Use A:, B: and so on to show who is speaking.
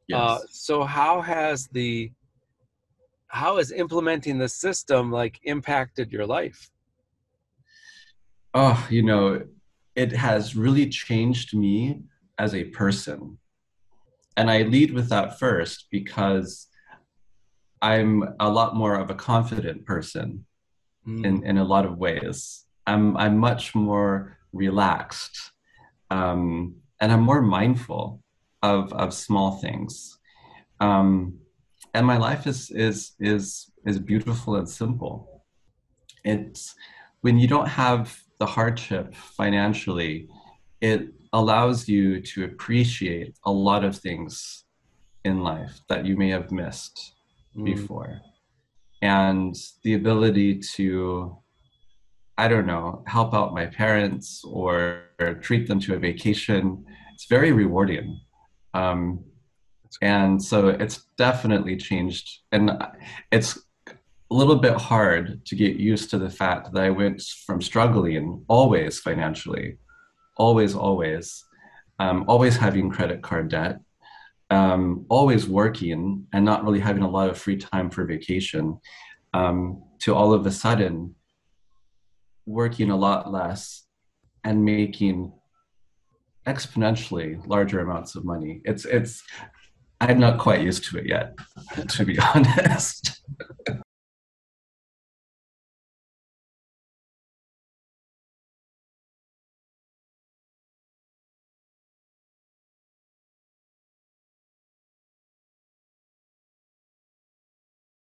A: Yes.
B: So how has implementing the system like impacted your life?
A: Oh, it has really changed me as a person. And I lead with that first because I'm a lot more of a confident person
B: Mm,
A: in a lot of ways. I'm much more relaxed, and I'm more mindful of small things. Um, and my life is beautiful and simple. It's when you don't have the hardship financially, it allows you to appreciate a lot of things in life that you may have missed
B: mm,
A: before. And the ability to, I don't know, help out my parents or treat them to a vacation, it's very rewarding. Um,
B: that's great.
A: and so it's definitely changed. And it's a little bit hard to get used to the fact that I went from struggling always financially, always having credit card debt, always working and not really having a lot of free time for vacation, to all of a sudden working a lot less and making exponentially larger amounts of money. I'm not quite used to it yet, to be honest.